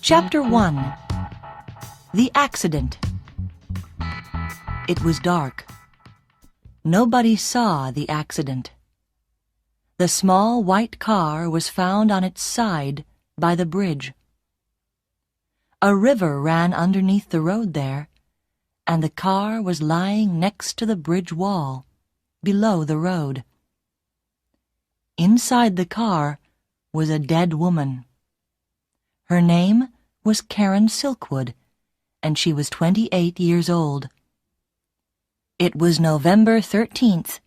Chapter 1. The Accident. It was dark. Nobody saw the accident. The small white car was found on its side by the bridge. A river ran underneath the road there, and the car was lying next to the bridge wall, below the road. Inside the car was a dead woman. Her name was Karen Silkwood, and she was 28 years old. It was November 13th,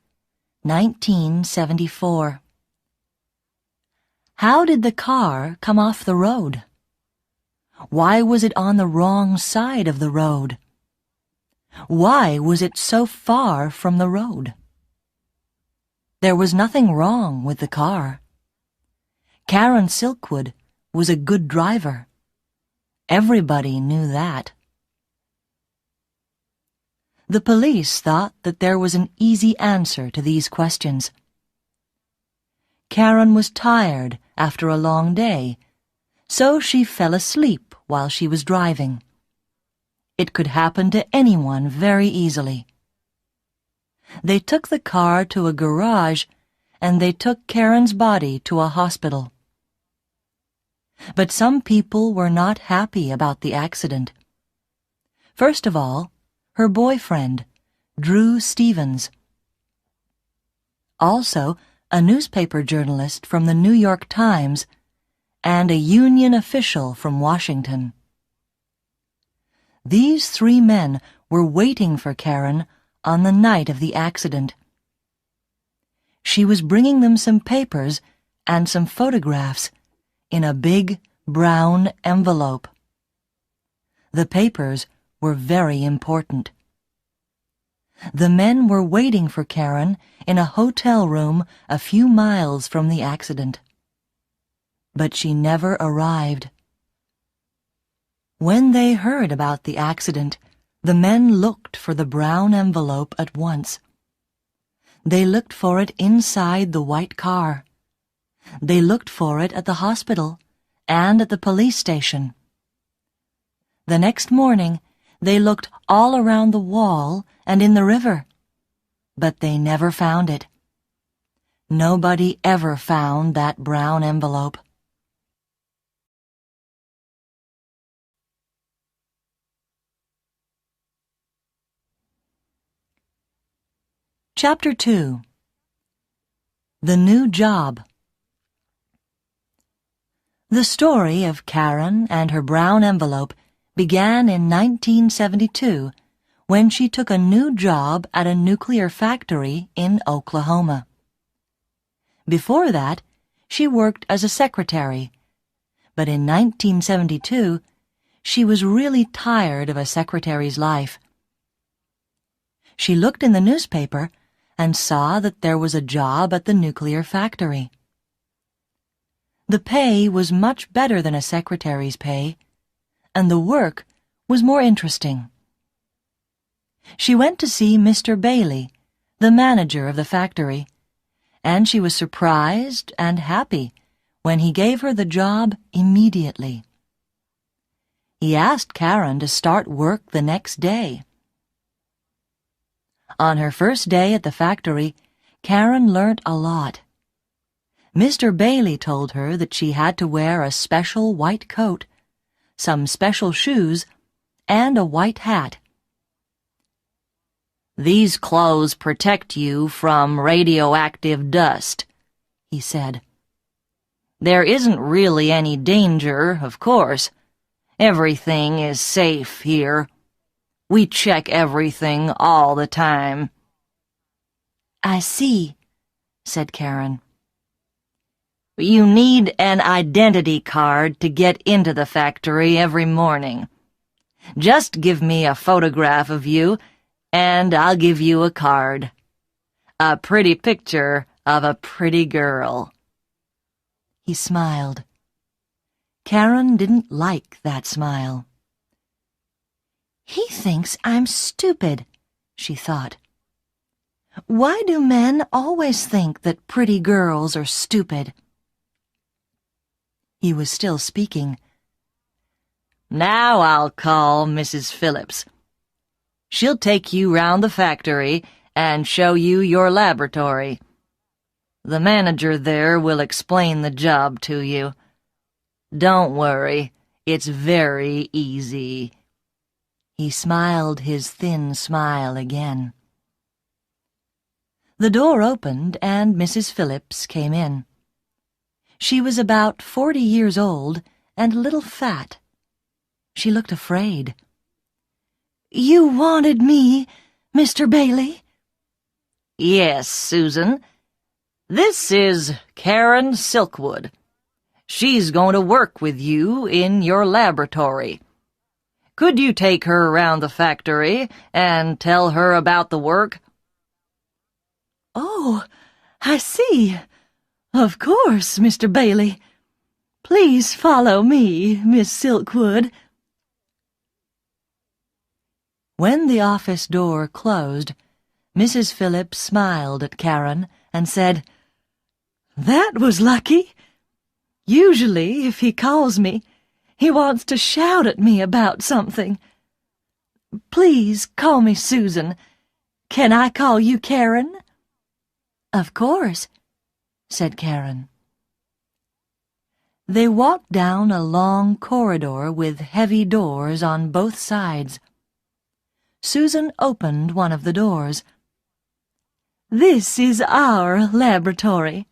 1974. How did the car come off the road? Why was it on the wrong side of the road? Why was it so far from the road? There was nothing wrong with the car. Karen Silkwood was a good driver. Everybody knew that. The police thought that there was an easy answer to these questions. Karen was tired after a long day, so she fell asleep while she was driving. It could happen to anyone very easily. They took the car to a garage, and they took Karen's body to a hospital. But some people were not happy about the accident. First of all, her boyfriend, Drew Stevens. Also, a newspaper journalist from the New York Times and a union official from Washington. These three men were waiting for Karen on the night of the accident. She was bringing them some papers and some photographs in a big brown envelope. The papers were very important. The men were waiting for Karen in a hotel room a few miles from the accident. But she never arrived. When they heard about the accident, the men looked for the brown envelope at once. They looked for it inside the white car. They looked for it at the hospital and at the police station. The next morning, they looked all around the wall and in the river, but they never found it. Nobody ever found that brown envelope. Chapter 2. The New Job. The story of Karen and her brown envelope began in 1972 when she took a new job at a nuclear factory in Oklahoma. Before that, she worked as a secretary, but in 1972, she was really tired of a secretary's life. She looked in the newspaper and saw that there was a job at the nuclear factory. The pay was much better than a secretary's pay, and the work was more interesting. She went to see Mr. Bailey, the manager of the factory, and she was surprised and happy when he gave her the job immediately. He asked Karen to start work the next day. On her first day at the factory, Karen learnt a lot. Mr. Bailey told her that she had to wear a special white coat, some special shoes, and a white hat. "These clothes protect you from radioactive dust," he said. "There isn't really any danger, of course. Everything is safe here. We check everything all the time." "I see," said Karen. "You need an identity card to get into the factory every morning. Just give me a photograph of you, and I'll give you a card. A pretty picture of a pretty girl." He smiled. Karen didn't like that smile. "He thinks I'm stupid," she thought. Why do men always think that pretty girls are stupid?" He was still speaking. "Now I'll call Mrs. Phillips. She'll take you round the factory and show you your laboratory. The manager there will explain the job to you. Don't worry, it's very easy." He smiled his thin smile again. The door opened and Mrs. Phillips came in. She was about 40 years old and a little fat. She looked afraid. "You wanted me, Mr. Bailey?" "Yes, Susan. This is Karen Silkwood. She's going to work with you in your laboratory. Could you take her around the factory and tell her about the work?" "Oh, I see. Of course, Mr. Bailey. Please follow me, Miss Silkwood." When the office door closed, Mrs. Phillips smiled at Karen and said, "That was lucky. Usually, if he calls me, he wants to shout at me about something. Please call me Susan. Can I call you Karen?" "Of course," said Karen. They walked down a long corridor with heavy doors on both sides. Susan opened one of the doors. "This is our laboratory."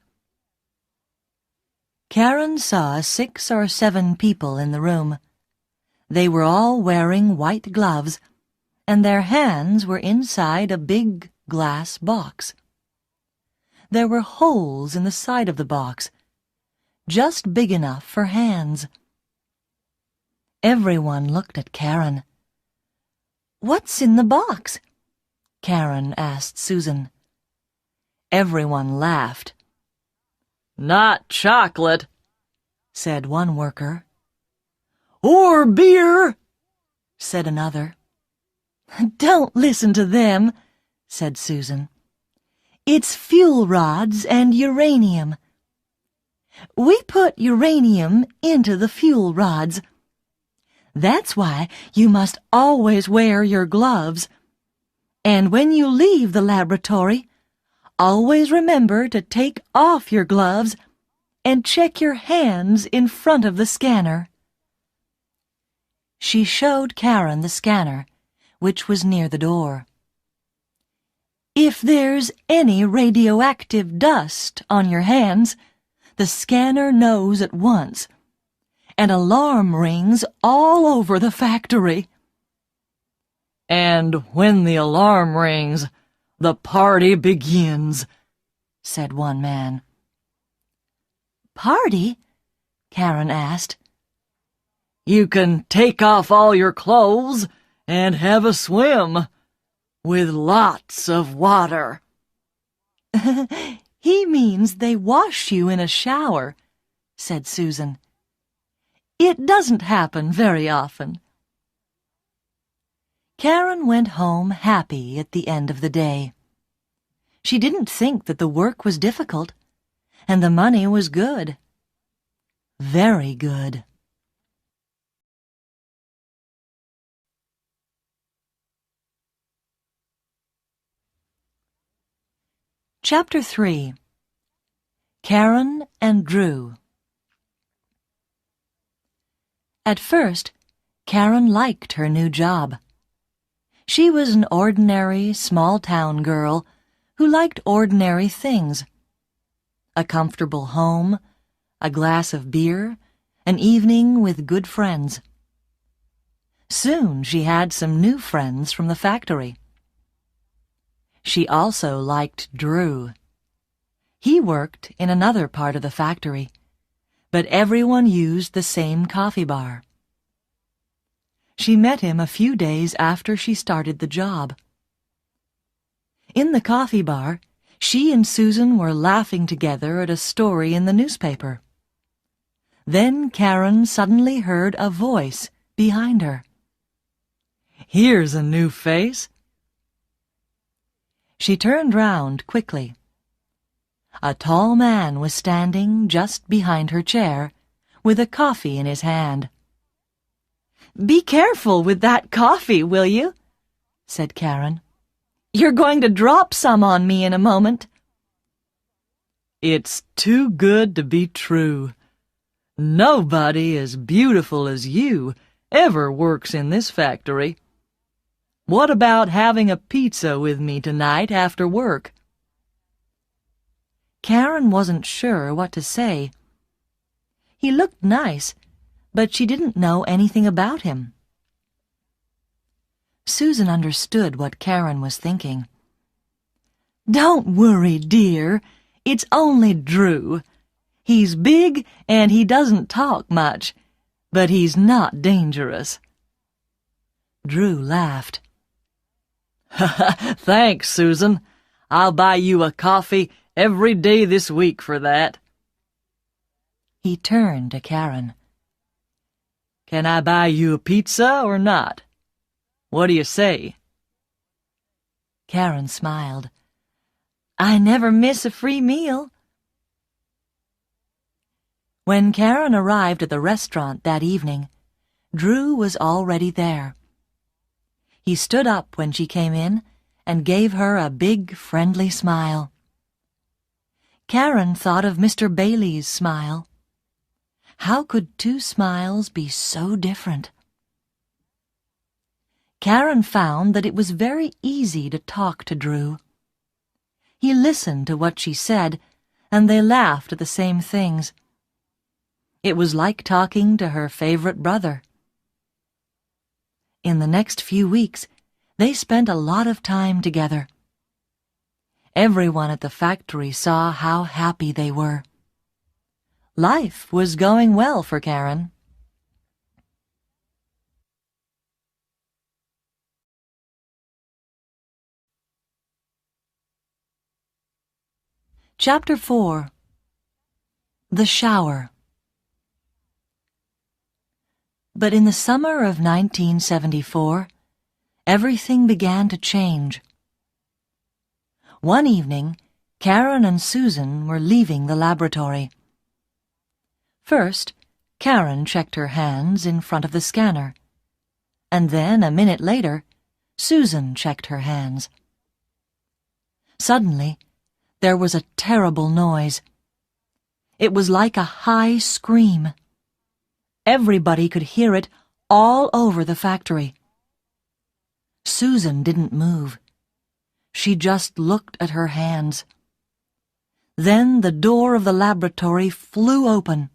Karen saw 6 or 7 people in the room. They were all wearing white gloves, and their hands were inside a big glass box. There were holes in the side of the box, just big enough for hands. Everyone looked at Karen. "What's in the box?" Karen asked Susan. Everyone laughed. "Not chocolate," said one worker. "Or beer," said another. "Don't listen to them," said Susan. "It's fuel rods and uranium. We put uranium into the fuel rods. That's why you must always wear your gloves. And when you leave the laboratory, always remember to take off your gloves and check your hands in front of the scanner." She showed Karen the scanner, which was near the door. "If there's any radioactive dust on your hands, the scanner knows at once. An alarm rings all over the factory." "And when the alarm rings, the party begins," said one man. "Party?" Karen asked. "You can take off all your clothes and have a swim, with lots of water." "He means they wash you in a shower," said Susan. "It doesn't happen very often." Karen went home happy at the end of the day. She didn't think that the work was difficult, and the money was good. Very good. Chapter 3. Karen and Drew. At first, Karen liked her new job. She was an ordinary, small-town girl who liked ordinary things. A comfortable home, a glass of beer, an evening with good friends. Soon she had some new friends from the factory. She also liked Drew. He worked in another part of the factory, but everyone used the same coffee bar. She met him a few days after she started the job. In the coffee bar, she and Susan were laughing together at a story in the newspaper. Then Karen suddenly heard a voice behind her. "Here's a new face." She turned round quickly. A tall man was standing just behind her chair, with a coffee in his hand. "Be careful with that coffee, will you?" said Karen. "You're going to drop some on me in a moment." "It's too good to be true. Nobody as beautiful as you ever works in this factory. What about having a pizza with me tonight after work?" Karen wasn't sure what to say. He looked nice, but she didn't know anything about him. Susan understood what Karen was thinking. "Don't worry, dear. It's only Drew. He's big and he doesn't talk much, but he's not dangerous." Drew laughed. "Thanks, Susan. I'll buy you a coffee every day this week for that." He turned to Karen. "Can I buy you a pizza or not? What do you say?" Karen smiled. "I never miss a free meal." When Karen arrived at the restaurant that evening, Drew was already there. He stood up when she came in and gave her a big, friendly smile. Karen thought of Mr. Bailey's smile. How could two smiles be so different? Karen found that it was very easy to talk to Drew. He listened to what she said, and they laughed at the same things. It was like talking to her favorite brother. In the next few weeks, they spent a lot of time together. Everyone at the factory saw how happy they were. Life was going well for Karen. Chapter 4. The Shower. But in the summer of 1974, everything began to change. One evening, Karen and Susan were leaving the laboratory. First, Karen checked her hands in front of the scanner, and then, a minute later, Susan checked her hands. Suddenly, there was a terrible noise. It was like a high scream. Everybody could hear it all over the factory. Susan didn't move. She just looked at her hands. Then the door of the laboratory flew open.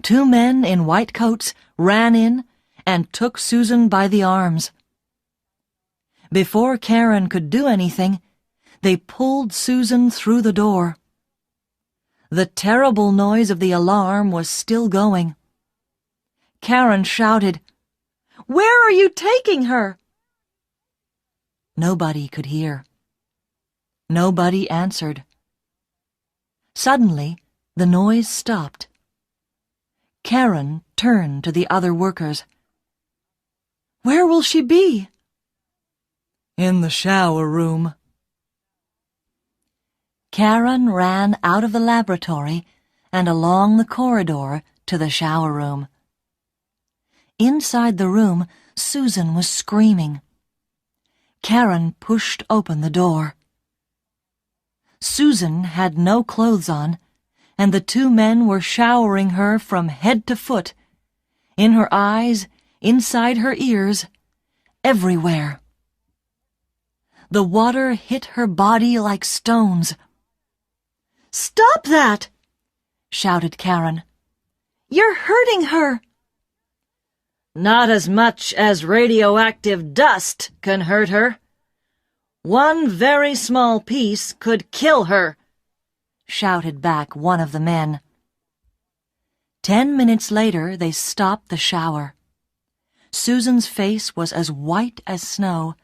Two men in white coats ran in and took Susan by the arms. Before Karen could do anything, they pulled Susan through the door. The terrible noise of the alarm was still going. Karen shouted, "Where are you taking her?" Nobody could hear. Nobody answered. Suddenly, the noise stopped. Karen turned to the other workers. "Where will she be?" "In the shower room." Karen ran out of the laboratory and along the corridor to the shower room. Inside the room, Susan was screaming. Karen pushed open the door. Susan had no clothes on, and the two men were showering her from head to foot, in her eyes, inside her ears, everywhere. The water hit her body like stones. "Stop that!" shouted Karen. "You're hurting her!" "Not as much as radioactive dust can hurt her. One very small piece could kill her," shouted back one of the men. 10 minutes later, they stopped the shower. Susan's face was as white as snow,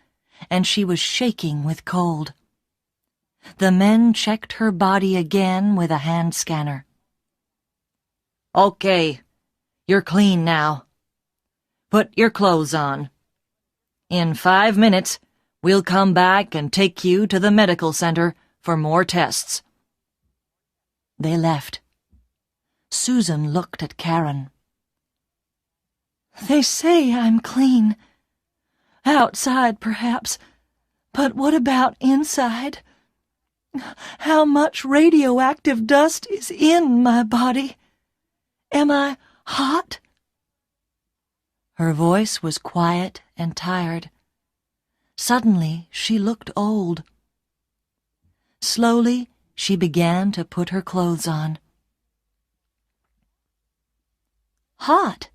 and she was shaking with cold. The men checked her body again with a hand scanner. "Okay, you're clean now. Put your clothes on. In 5 minutes, We'll come back and take you to the medical center for more tests." They left. Susan looked at Karen. "They say I'm clean. Outside, perhaps. But what about inside? How much radioactive dust is in my body? Am I hot?" Her voice was quiet and tired. Suddenly, she looked old. Slowly, she began to put her clothes on. "Hot?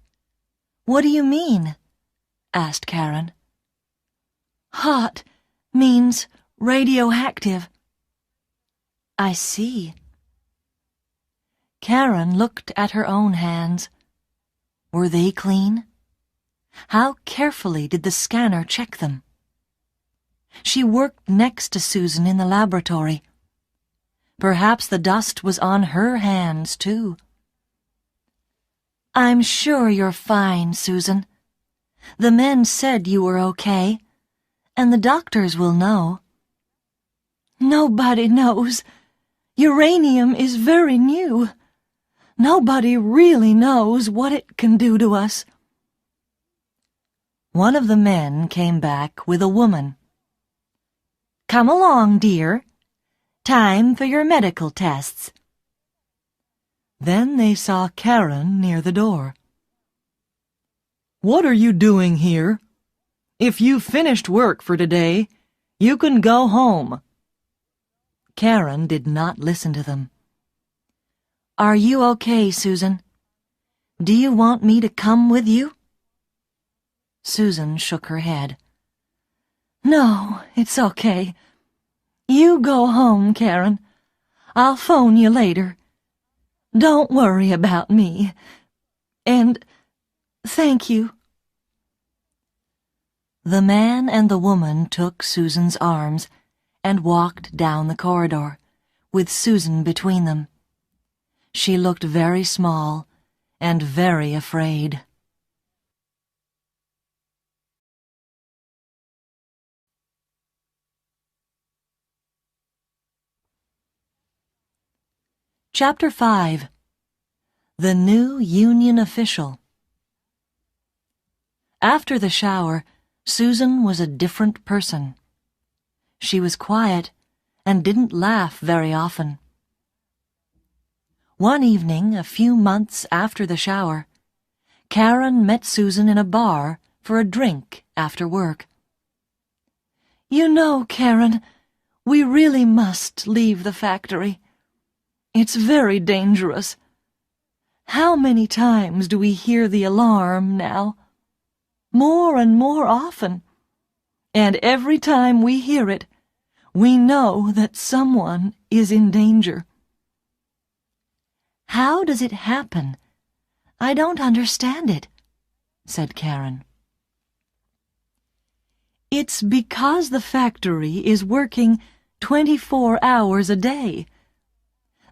What do you mean?" asked Karen. "Hot means radioactive." "I see." Karen looked at her own hands. Were they clean? How carefully did the scanner check them? She worked next to Susan in the laboratory. Perhaps the dust was on her hands, too. "I'm sure you're fine, Susan. The men said you were okay, and the doctors will know." "Nobody knows. Uranium is very new. Nobody really knows what it can do to us." One of the men came back with a woman. "Come along, dear. Time for your medical tests." Then they saw Karen near the door. "What are you doing here? If you've finished work for today, you can go home." Karen did not listen to them. "Are you okay, Susan? Do you want me to come with you?" Susan shook her head. "No, it's okay. You go home, Karen. I'll phone you later. Don't worry about me. And thank you." The man and the woman took Susan's arms and walked down the corridor, with Susan between them. She looked very small and very afraid. Chapter 5. The New Union Official. After the shower, Susan was a different person. She was quiet and didn't laugh very often. One evening, a few months after the shower, Karen met Susan in a bar for a drink after work. "You know, Karen, we really must leave the factory. It's very dangerous. How many times do we hear the alarm now? More and more often. And every time we hear it, we know that someone is in danger." "How does it happen? I don't understand it," said Karen. "It's because the factory is working 24 hours a day.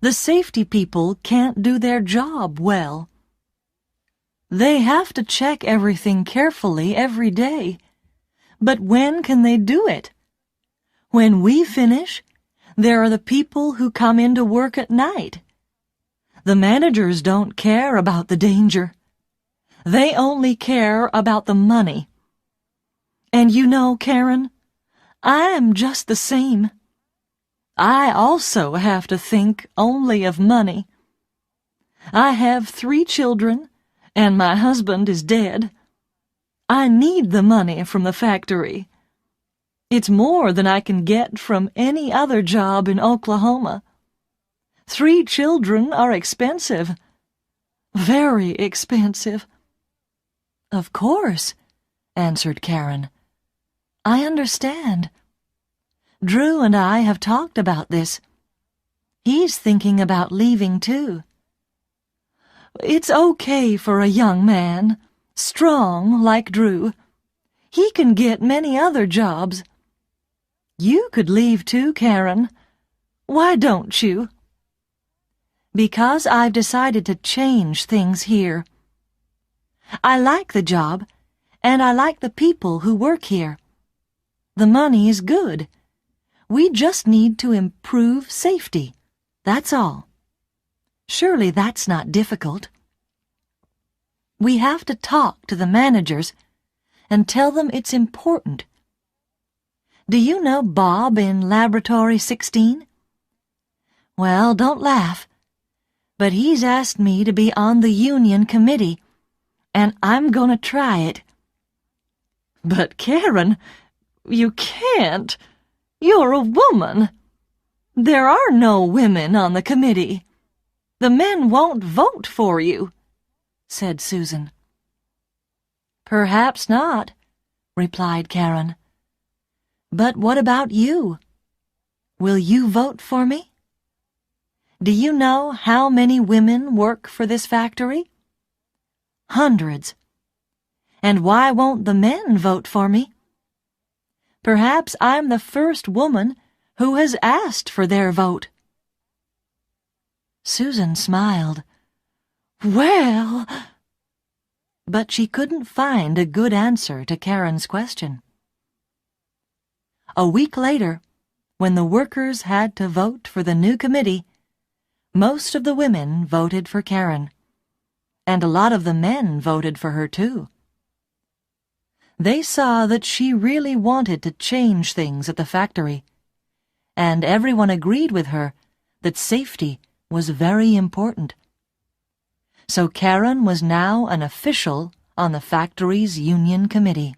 The safety people can't do their job well. They have to check everything carefully every day. But when can they do it? When we finish, there are the people who come in to work at night. The managers don't care about the danger. They only care about the money. And you know, Karen, I'm just the same. I also have to think only of money. I have 3 children, and my husband is dead. I need the money from the factory. It's more than I can get from any other job in Oklahoma. 3 children are expensive. Very expensive." "Of course," answered Karen. "I understand. Drew and I have talked about this. He's thinking about leaving, too." "It's okay for a young man, strong like Drew. He can get many other jobs. You could leave too, Karen. Why don't you?" "Because I've decided to change things here. I like the job, and I like the people who work here. The money is good. We just need to improve safety. That's all. Surely that's not difficult. We have to talk to the managers and tell them it's important. Do you know Bob in Laboratory 16? Well, don't laugh, but he's asked me to be on the union committee, and I'm gonna try it. But Karen, you can't. You're a woman. There are no women on the committee. The men won't vote for you, said Susan. Perhaps not, replied Karen. But what about you? Will you vote for me? Do you know how many women work for this factory? Hundreds. And why won't the men vote for me? Perhaps I'm the first woman who has asked for their vote. Susan smiled. Well... But she couldn't find a good answer to Karen's question. A week later, when the workers had to vote for the new committee, most of the women voted for Karen, and a lot of the men voted for her too. They saw that she really wanted to change things at the factory, and everyone agreed with her that safety was very important. So Karen was now an official on the factory's union committee.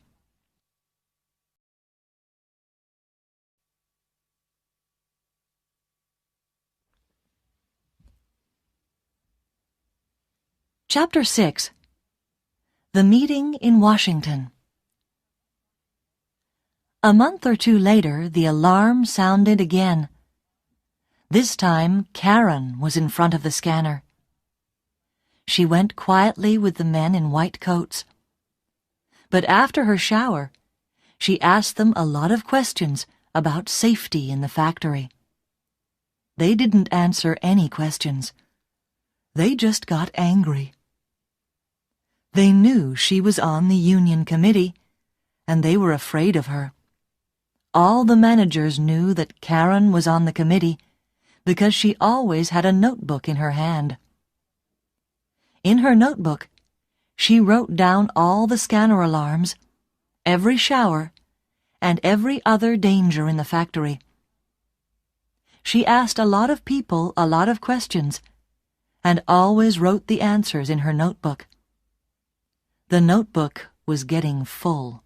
Chapter 6. The Meeting in Washington. A month or two later, the alarm sounded again. This time, Karen was in front of the scanner. She went quietly with the men in white coats. But after her shower, she asked them a lot of questions about safety in the factory. They didn't answer any questions. They just got angry. They knew she was on the union committee, and they were afraid of her. All the managers knew that Karen was on the committee because she always had a notebook in her hand. In her notebook, she wrote down all the scanner alarms, every shower, and every other danger in the factory. She asked a lot of people a lot of questions, and always wrote the answers in her notebook. The notebook was getting full.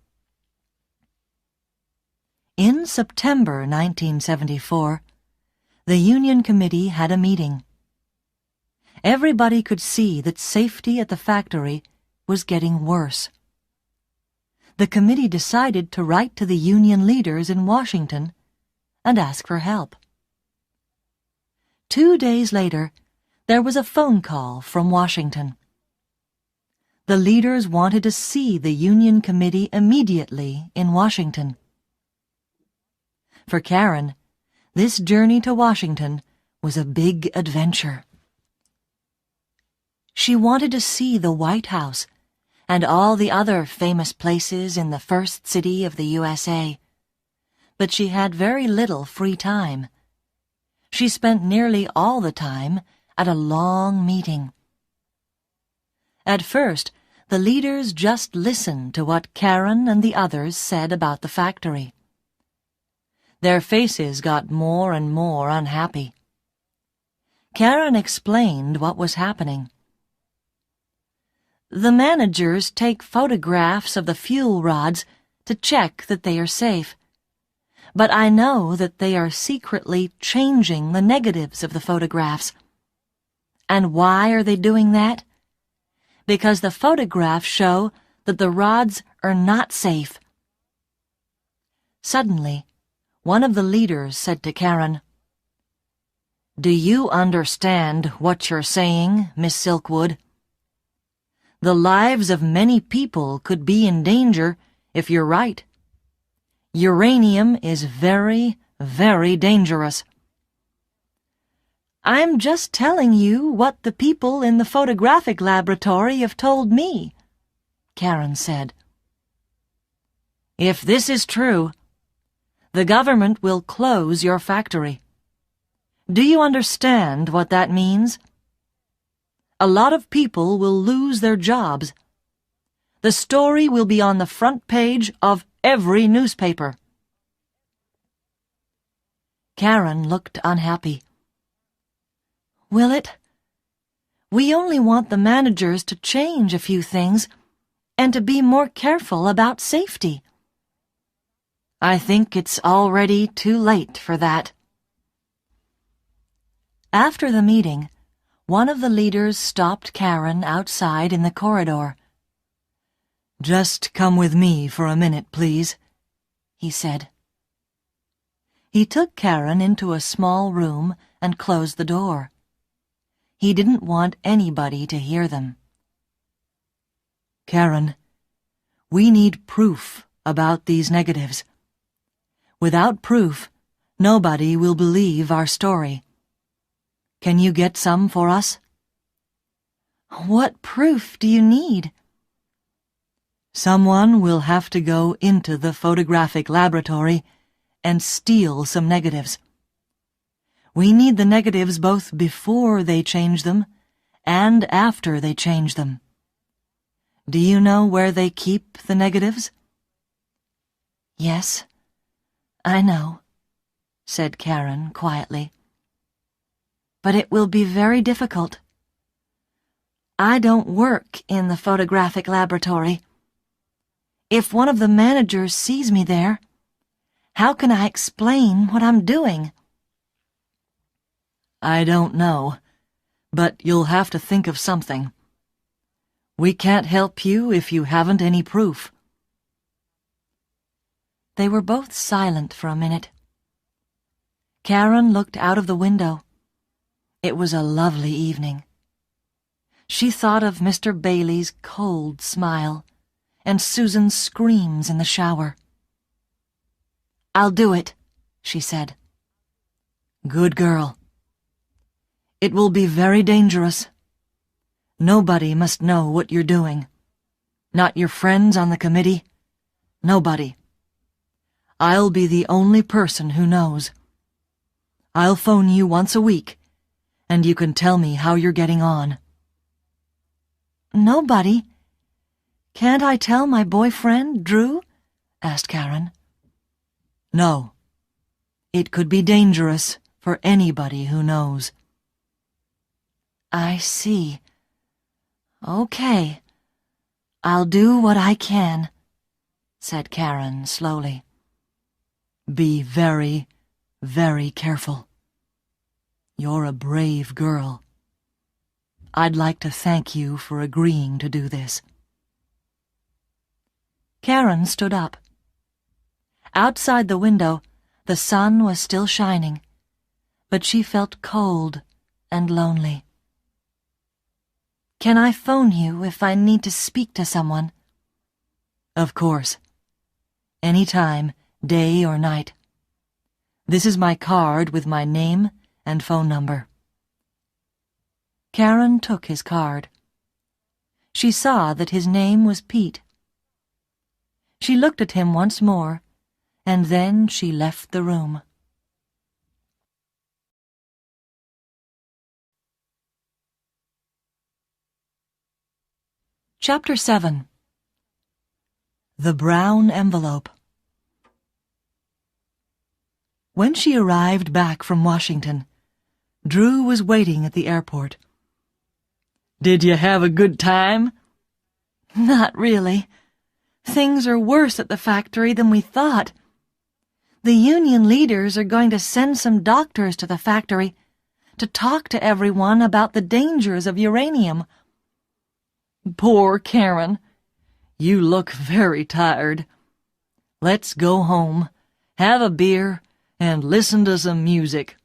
In September 1974, the Union Committee had a meeting. Everybody could see that safety at the factory was getting worse. The committee decided to write to the union leaders in Washington and ask for help. 2 days later, there was a phone call from Washington. The leaders wanted to see the Union Committee immediately in Washington. For Karen, this journey to Washington was a big adventure. She wanted to see the White House and all the other famous places in the first city of the USA, but she had very little free time. She spent nearly all the time at a long meeting. At first, the leaders just listened to what Karen and the others said about the factory. Their faces got more and more unhappy. Karen explained what was happening. The managers take photographs of the fuel rods to check that they are safe. But I know that they are secretly changing the negatives of the photographs. And why are they doing that? Because the photographs show that the rods are not safe. Suddenly, one of the leaders said to Karen, "Do you understand what you're saying, Miss Silkwood? The lives of many people could be in danger if you're right. Uranium is very, very dangerous." "I'm just telling you what the people in the photographic laboratory have told me," Karen said. "If this is true, The government will close your factory. Do you understand what that means? A lot of people will lose their jobs. The story will be on the front page of every newspaper." Karen looked unhappy. "Will it? We only want the managers to change a few things and to be more careful about safety." "I think it's already too late for that." After the meeting, one of the leaders stopped Karen outside in the corridor. "Just come with me for a minute, please," he said. He took Karen into a small room and closed the door. He didn't want anybody to hear them. "Karen, we need proof about these negatives. Without proof, nobody will believe our story. Can you get some for us?" "What proof do you need?" "Someone will have to go into the photographic laboratory and steal some negatives. We need the negatives both before they change them and after they change them. Do you know where they keep the negatives?" "Yes, I know," said Karen quietly. "But it will be very difficult. I don't work in the photographic laboratory. If one of the managers sees me there, how can I explain what I'm doing?" "I don't know, but you'll have to think of something. We can't help you if you haven't any proof." They were both silent for a minute. Karen looked out of the window. It was a lovely evening. She thought of Mr. Bailey's cold smile and Susan's screams in the shower. "I'll do it," she said. "Good girl. It will be very dangerous. Nobody must know what you're doing. Not your friends on the committee. Nobody. I'll be the only person who knows. I'll phone you once a week, and you can tell me how you're getting on." "Nobody? Can't I tell my boyfriend, Drew?" asked Karen. "No. It could be dangerous for anybody who knows." "I see. Okay. I'll do what I can," said Karen slowly. "Be very, very careful. You're a brave girl. I'd like to thank you for agreeing to do this." Karen stood up. Outside the window, the sun was still shining, but she felt cold and lonely. "Can I phone you if I need to speak to someone?" "Of course. Any time, day or night. This is my card with my name and phone number." Karen took his card. She saw that his name was Pete. She looked at him once more, and then she left the room. Chapter 7. The Brown Envelope. When she arrived back from Washington, Drew was waiting at the airport. "Did you have a good time?" "Not really. Things are worse at the factory than we thought. The union leaders are going to send some doctors to the factory to talk to everyone about the dangers of uranium." "Poor Karen. You look very tired. Let's go home, have a beer, and listen to some music.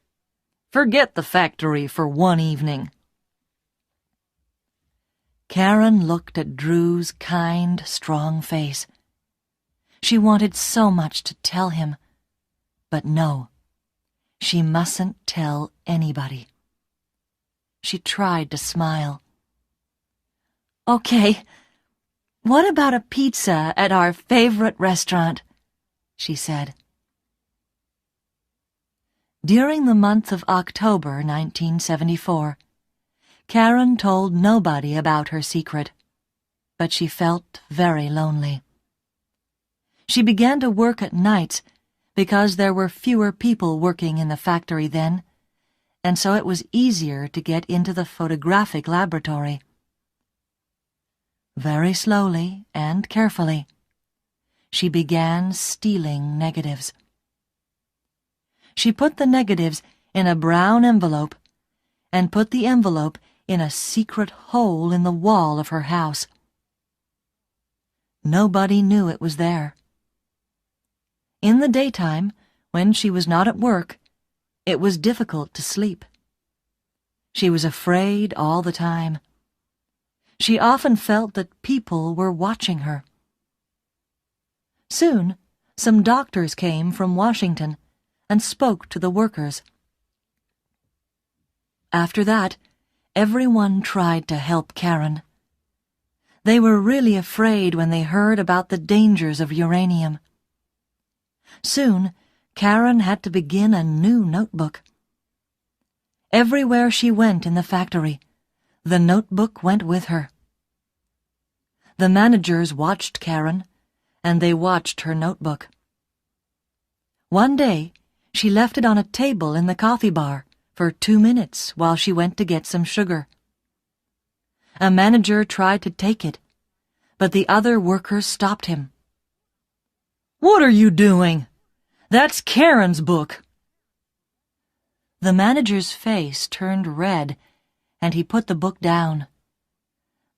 Forget the factory for one evening." Karen looked at Drew's kind, strong face. She wanted so much to tell him, but no, she mustn't tell anybody. She tried to smile. "Okay, what about a pizza at our favorite restaurant?" she said. During the month of October 1974, Karen told nobody about her secret, but she felt very lonely. She began to work at nights because there were fewer people working in the factory then, and so it was easier to get into the photographic laboratory. Very slowly and carefully, she began stealing negatives. She put the negatives in a brown envelope and put the envelope in a secret hole in the wall of her house. Nobody knew it was there. In the daytime, when she was not at work, it was difficult to sleep. She was afraid all the time. She often felt that people were watching her. Soon, some doctors came from Washington and spoke to the workers. After that, everyone tried to help Karen. They were really afraid when they heard about the dangers of uranium. Soon, Karen had to begin a new notebook. Everywhere she went in the factory, the notebook went with her. The managers watched Karen, and they watched her notebook. One day, she left it on a table in the coffee bar for 2 minutes while she went to get some sugar. A manager tried to take it, but the other workers stopped him. "What are you doing? That's Karen's book." The manager's face turned red, and he put the book down.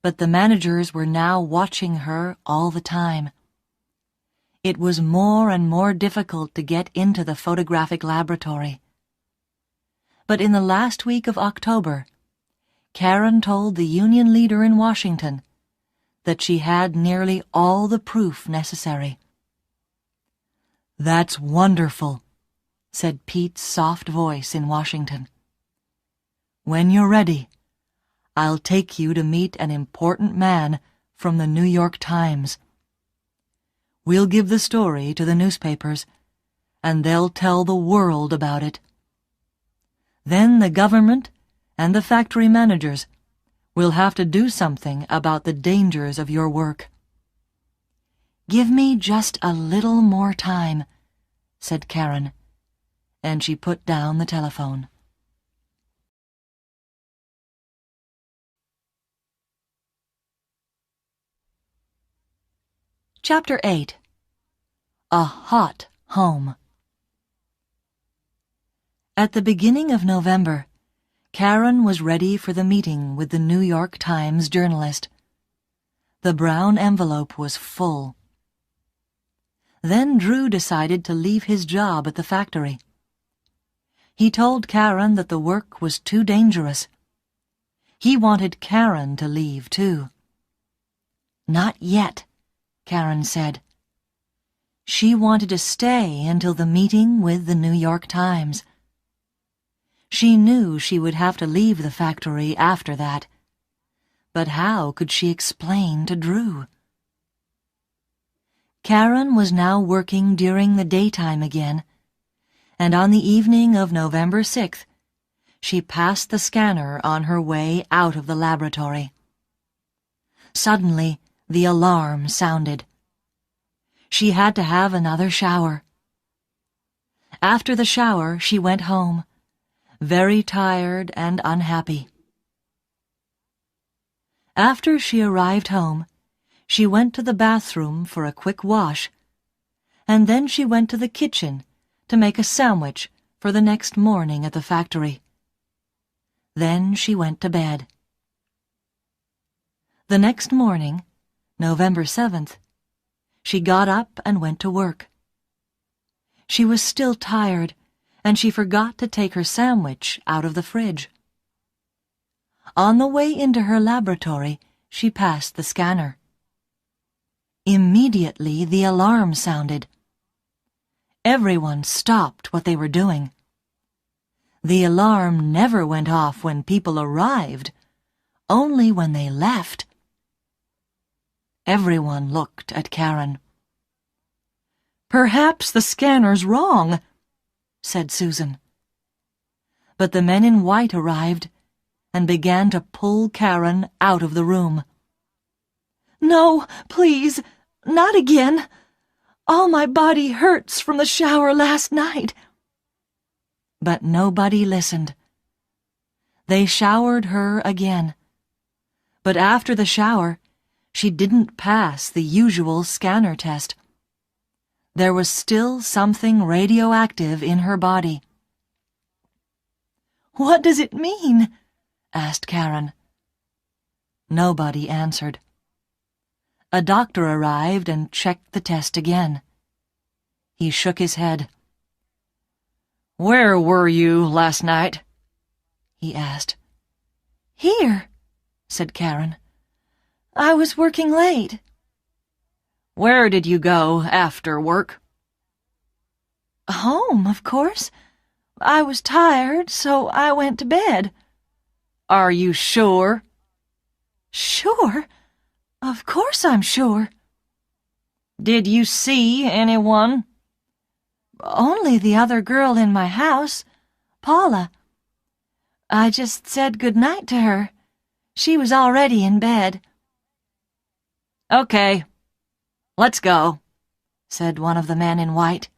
But the managers were now watching her all the time. It was more and more difficult to get into the photographic laboratory. But in the last week of October, Karen told the union leader in Washington that she had nearly all the proof necessary. "That's wonderful," said Pete's soft voice in Washington. "When you're ready, I'll take you to meet an important man from the New York Times. We'll give the story to the newspapers, and they'll tell the world about it. Then the government and the factory managers will have to do something about the dangers of your work." "Give me just a little more time," said Karen, and she put down the telephone. Chapter 8. A Hot Home. At the beginning of November, Karen was ready for the meeting with the New York Times journalist. The brown envelope was full. Then Drew decided to leave his job at the factory. He told Karen that the work was too dangerous. He wanted Karen to leave, too. "Not yet," Karen said. She wanted to stay until the meeting with the New York Times. She knew she would have to leave the factory after that. But how could she explain to Drew? Karen was now working during the daytime again, and on the evening of November 6th, she passed the scanner on her way out of the laboratory. Suddenly, the alarm sounded. She had to have another shower. After the shower, she went home, very tired and unhappy. After she arrived home, she went to the bathroom for a quick wash, and then she went to the kitchen to make a sandwich for the next morning at the factory. Then she went to bed. The next morning, November 7th, she got up and went to work. She was still tired, and she forgot to take her sandwich out of the fridge. On the way into her laboratory, she passed the scanner. Immediately, the alarm sounded. Everyone stopped what they were doing. The alarm never went off when people arrived, only when they left. Everyone looked at Karen. "Perhaps the scanner's wrong," said Susan. But the men in white arrived and began to pull Karen out of the room. "No, please, not again. All my body hurts from the shower last night." But nobody listened. They showered her again. But after the shower, she didn't pass the usual scanner test. There was still something radioactive in her body. "What does it mean?" asked Karen. Nobody answered. A doctor arrived and checked the test again. He shook his head. "Where were you last night?" he asked. "Here," said Karen. "I was working late." "Where did you go after work?" "Home, of course. I was tired, so I went to bed." "Are you sure?" "Sure? Of course I'm sure." "Did you see anyone?" "Only the other girl in my house, Paula. I just said good night to her. She was already in bed." "Okay, let's go," said one of the men in white.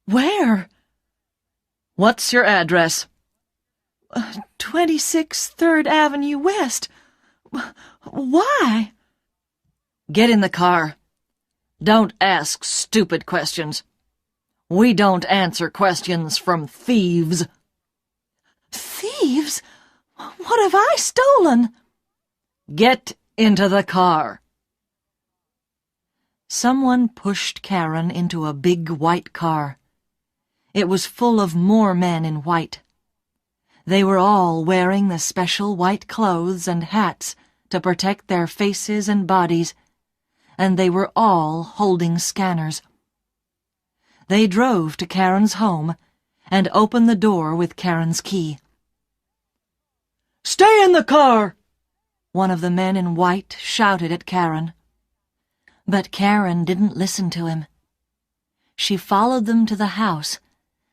"Where?" "What's your address?" 26 3rd Avenue West. Why?" "Get in the car. Don't ask stupid questions. We don't answer questions from thieves." "Thieves? What have I stolen?" "Get into the car." Someone pushed Karen into a big white car. It was full of more men in white. They were all wearing the special white clothes and hats to protect their faces and bodies, and they were all holding scanners. They drove to Karen's home and opened the door with Karen's key. "Stay in the car!" one of the men in white shouted at Karen. But Karen didn't listen to him. She followed them to the house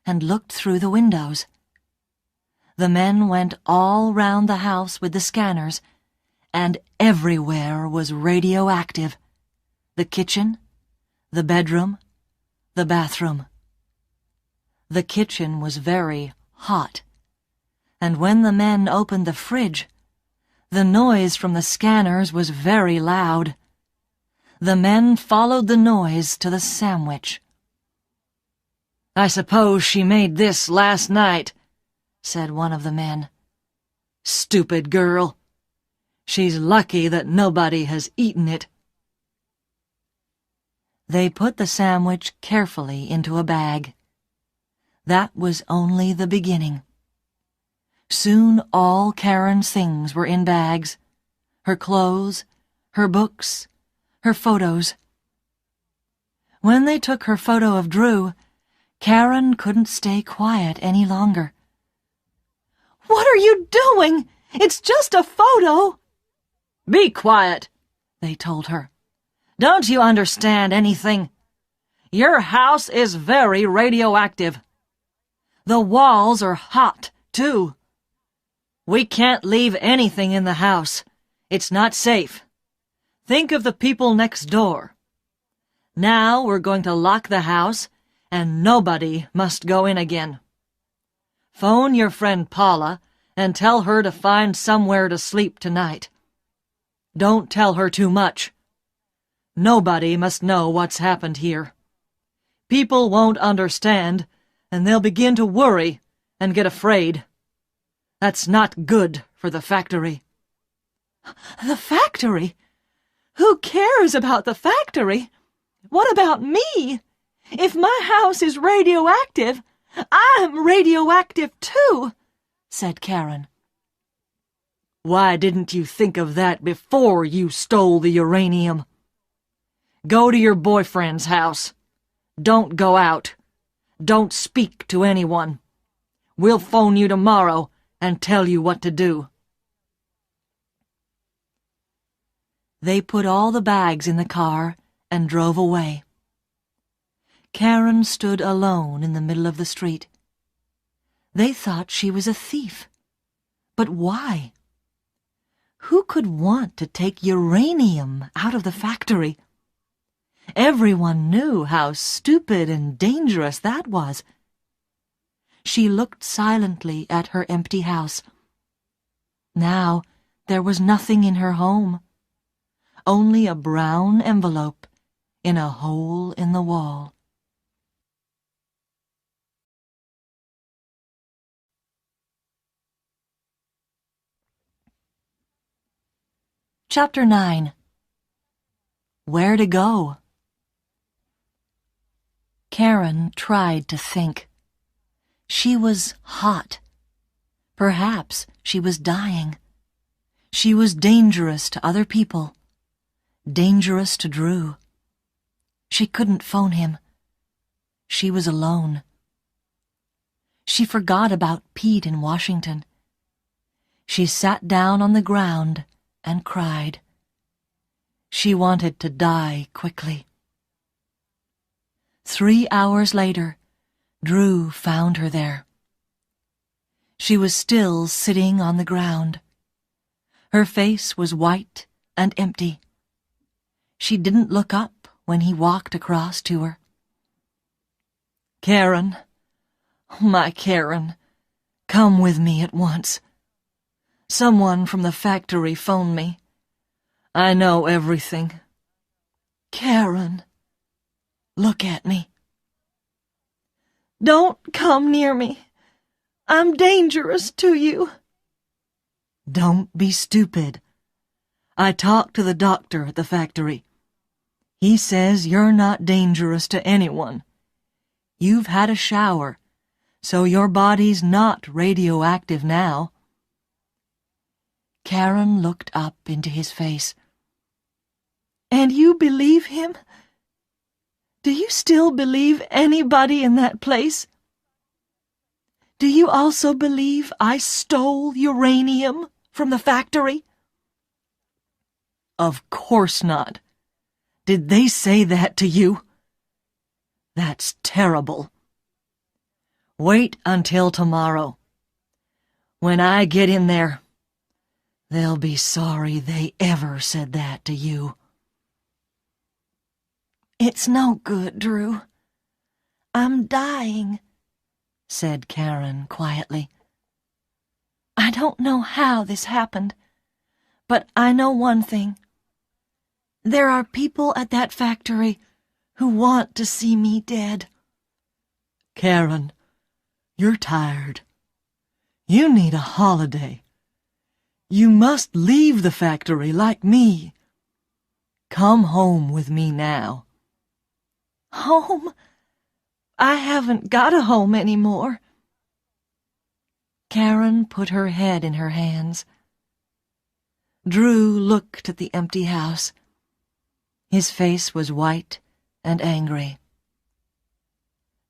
and looked through the windows. The men went all round the house with the scanners, and everywhere was radioactive. The kitchen, the bedroom, the bathroom. The kitchen was very hot, and when the men opened the fridge, the noise from the scanners was very loud. The men followed the noise to the sandwich. "I suppose she made this last night," said one of the men. "Stupid girl. She's lucky that nobody has eaten it." They put the sandwich carefully into a bag. That was only the beginning. Soon all Karen's things were in bags. Her clothes, her books, her photos. When they took her photo of Drew, Karen couldn't stay quiet any longer. "What are you doing? It's just a photo." "Be quiet," they told her. "Don't you understand anything? Your house is very radioactive. The walls are hot, too. We can't leave anything in the house. It's not safe. Think of the people next door. Now we're going to lock the house, and nobody must go in again. Phone your friend Paula and tell her to find somewhere to sleep tonight. Don't tell her too much. Nobody must know what's happened here. People won't understand, and they'll begin to worry and get afraid. That's not good for the factory." "The factory? Who cares about the factory? What about me? If my house is radioactive, I'm radioactive too," said Karen. "Why didn't you think of that before you stole the uranium? Go to your boyfriend's house. Don't go out. Don't speak to anyone. We'll phone you tomorrow and tell you what to do." They put all the bags in the car and drove away. Karen stood alone in the middle of the street. They thought she was a thief. But why? Who could want to take uranium out of the factory? Everyone knew how stupid and dangerous that was. She looked silently at her empty house. Now there was nothing in her home, only a brown envelope in a hole in the wall. Chapter 9. Where to go? Karen tried to think. She was hot. Perhaps she was dying. She was dangerous to other people. Dangerous to Drew. She couldn't phone him. She was alone. She forgot about Pete in Washington. She sat down on the ground and cried. She wanted to die quickly. 3 hours later, Drew found her there. She was still sitting on the ground. Her face was white and empty. She didn't look up when he walked across to her. "Karen, my Karen, come with me at once. Someone from the factory phoned me. I know everything. Karen, look at me." "Don't come near me. I'm dangerous to you." "Don't be stupid. I talked to the doctor at the factory. He says you're not dangerous to anyone. You've had a shower, so your body's not radioactive now." Karen looked up into his face. "And you believe him? Do you still believe anybody in that place? Do you also believe I stole uranium from the factory?" "Of course not. Did they say that to you? That's terrible. Wait until tomorrow. When I get in there, they'll be sorry they ever said that to you." "It's no good, Drew. I'm dying," said Karen quietly. "I don't know how this happened, but I know one thing. There are people at that factory who want to see me dead." "Karen, you're tired. You need a holiday. You must leave the factory like me. Come home with me now." "Home? I haven't got a home anymore." Karen put her head in her hands. Drew looked at the empty house. His face was white and angry.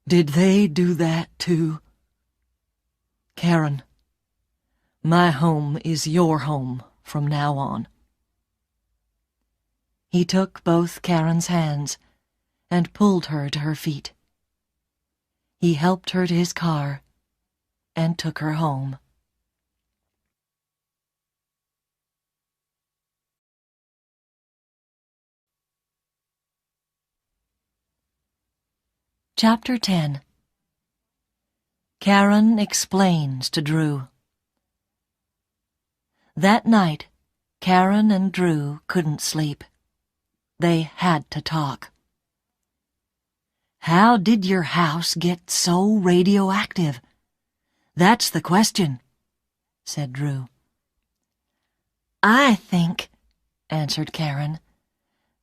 "Did they do that too? Karen, my home is your home from now on." He took both Karen's hands and pulled her to her feet. He helped her to his car and took her home. Chapter 10. Karen explains to Drew. That night, Karen and Drew couldn't sleep. They had to talk. "How did your house get so radioactive? That's the question," said Drew. "I think," answered Karen,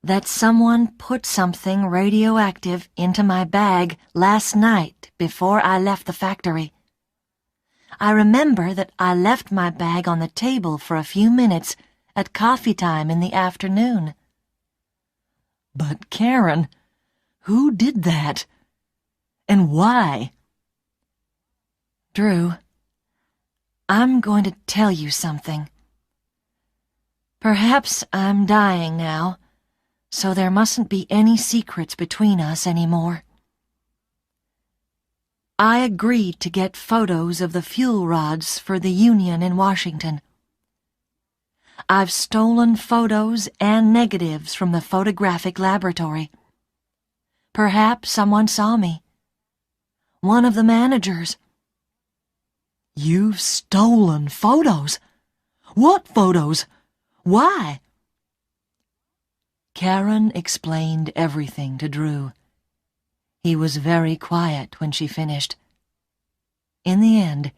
"that someone put something radioactive into my bag last night before I left the factory. I remember that I left my bag on the table for a few minutes at coffee time in the afternoon." "But Karen, who did that? And why?" "Drew, I'm going to tell you something. Perhaps I'm dying now, so there mustn't be any secrets between us anymore. I agreed to get photos of the fuel rods for the union in Washington. I've stolen photos and negatives from the photographic laboratory. Perhaps someone saw me. One of the managers. You've stolen photos? What photos? Why? Karen explained everything to Drew. He was very quiet when she finished. In the end,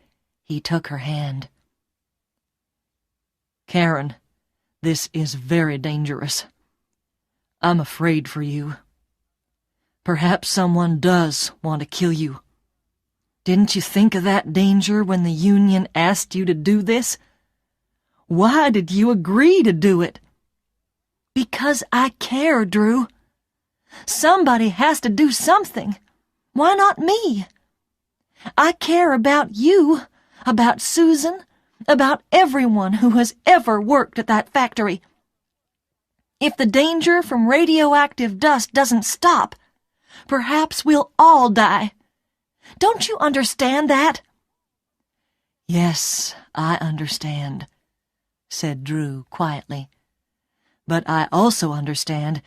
he took her hand. Karen, this is very dangerous. I'm afraid for you. Perhaps someone does want to kill you. Didn't you think of that danger when the union asked you to do this? Why did you agree to do it? Because I care, Drew. Somebody has to do something. Why not me? I care about you, about Susan, about everyone who has ever worked at that factory. If the danger from radioactive dust doesn't stop, perhaps we'll all die. Don't you understand that? Yes, I understand, said Drew quietly. But I also understand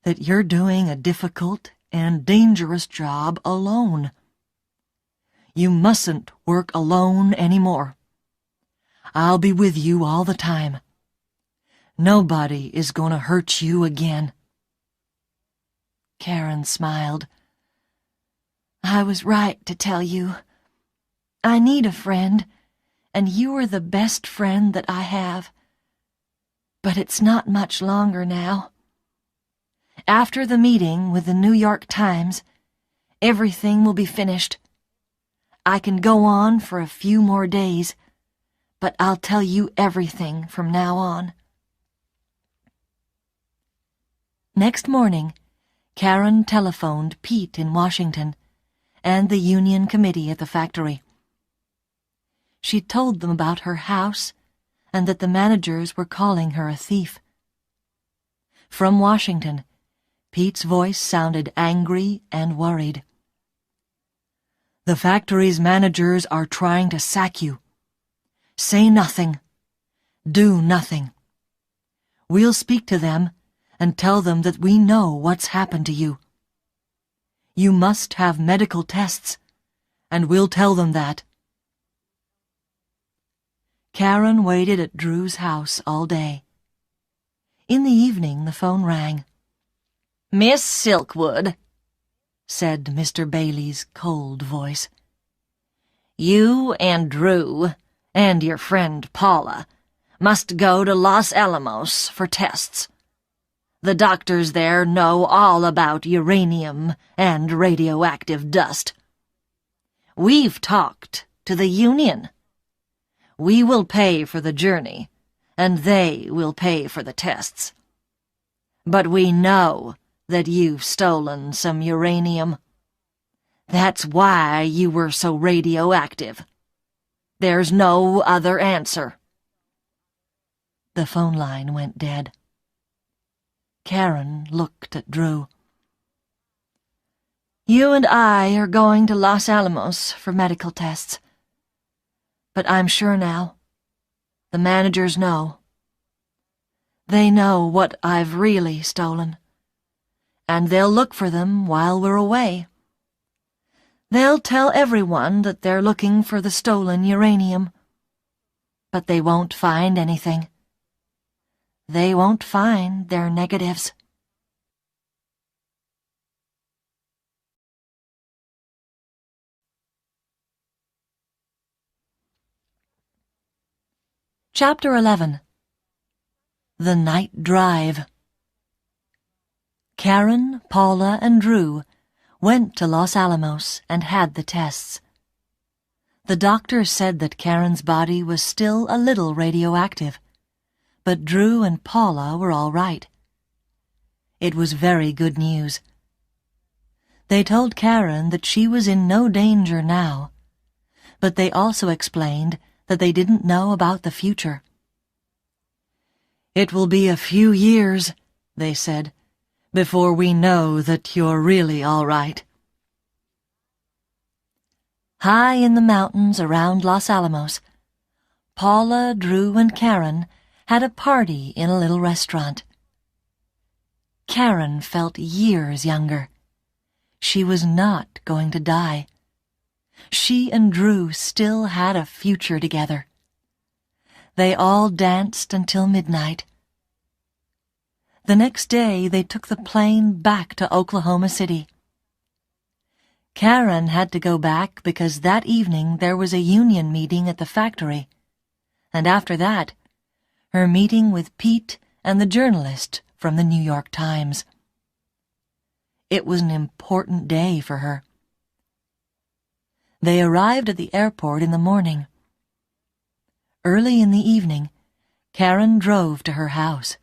that you're doing a difficult and dangerous job alone. You mustn't work alone anymore. I'll be with you all the time. Nobody is going to hurt you again. Karen smiled. I was right to tell you. I need a friend, and you are the best friend that I have. But it's not much longer now. After the meeting with the New York Times, everything will be finished. I can go on for a few more days, but I'll tell you everything from now on. Next morning, Karen telephoned Pete in Washington and the union committee at the factory. She told them about her house and that the managers were calling her a thief. From Washington, Pete's voice sounded angry and worried. The factory's managers are trying to sack you. Say nothing. Do nothing. We'll speak to them and tell them that we know what's happened to you. You must have medical tests, and we'll tell them that. Karen waited at Drew's house all day. In the evening, the phone rang. Miss Silkwood, said Mr. Bailey's cold voice. You and Drew and your friend Paula must go to Los Alamos for tests. The doctors there know all about uranium and radioactive dust. We've talked to the union. We will pay for the journey, and they will pay for the tests. But we know that you've stolen some uranium. That's why you were so radioactive. There's no other answer. The phone line went dead. Karen looked at Drew. You and I are going to Los Alamos for medical tests. But I'm sure now. The managers know. They know what I've really stolen. And they'll look for them while we're away. They'll tell everyone that they're looking for the stolen uranium. But they won't find anything. They won't find their negatives. Chapter 11. The Night Drive. Karen, Paula, and Drew went to Los Alamos and had the tests. The doctor said that Karen's body was still a little radioactive, but Drew and Paula were all right. It was very good news. They told Karen that she was in no danger now, but they also explained that they didn't know about the future. It will be a few years, they said, before we know that you're really all right. High in the mountains around Los Alamos, Paula, Drew, and Karen had a party in a little restaurant. Karen felt years younger. She was not going to die. She and Drew still had a future together. They all danced until midnight. The next day, they took the plane back to Oklahoma City. Karen had to go back because that evening there was a union meeting at the factory, and after that, her meeting with Pete and the journalist from the New York Times. It was an important day for her. They arrived at the airport in the morning. Early in the evening, Karen drove to her house.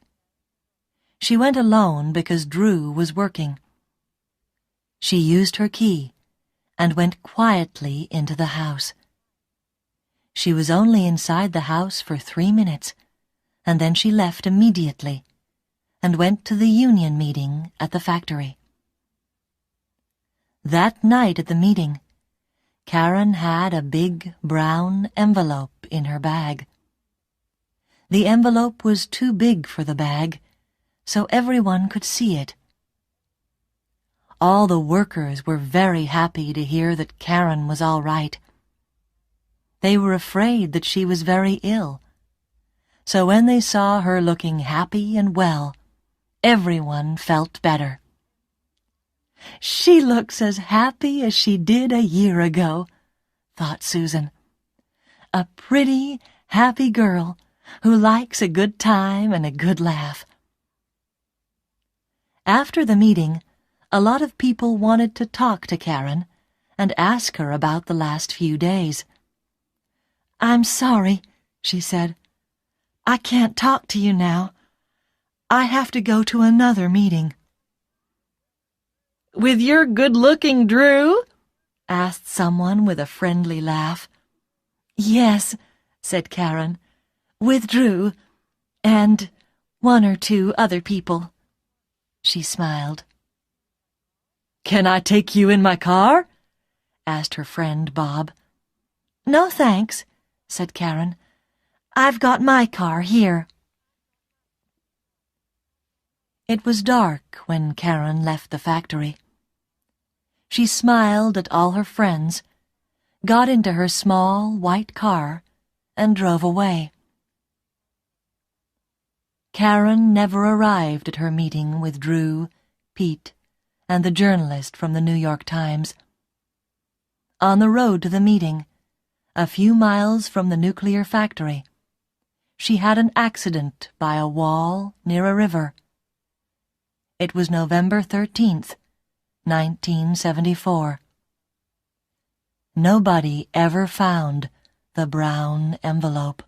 She went alone because Drew was working. She used her key and went quietly into the house. She was only inside the house for 3 minutes, and then she left immediately and went to the union meeting at the factory. That night at the meeting, Karen had a big brown envelope in her bag. The envelope was too big for the bag, so everyone could see it. All the workers were very happy to hear that Karen was all right. They were afraid that she was very ill, so when they saw her looking happy and well, everyone felt better. "She looks as happy as she did a year ago," thought Susan. "A pretty, happy girl who likes a good time and a good laugh." After the meeting, a lot of people wanted to talk to Karen and ask her about the last few days. "I'm sorry," she said. "I can't talk to you now. I have to go to another meeting." With your good-looking Drew? asked someone with a friendly laugh. "Yes," said Karen, "with Drew, and 1 or 2 other people." She smiled. Can I take you in my car? asked her friend Bob. "No, thanks," said Karen. "I've got my car here." It was dark when Karen left the factory. She smiled at all her friends, got into her small white car, and drove away. Karen never arrived at her meeting with Drew, Pete, and the journalist from the New York Times. On the road to the meeting, a few miles from the nuclear factory, she had an accident by a wall near a river. It was November 13th, 1974. Nobody ever found the brown envelope.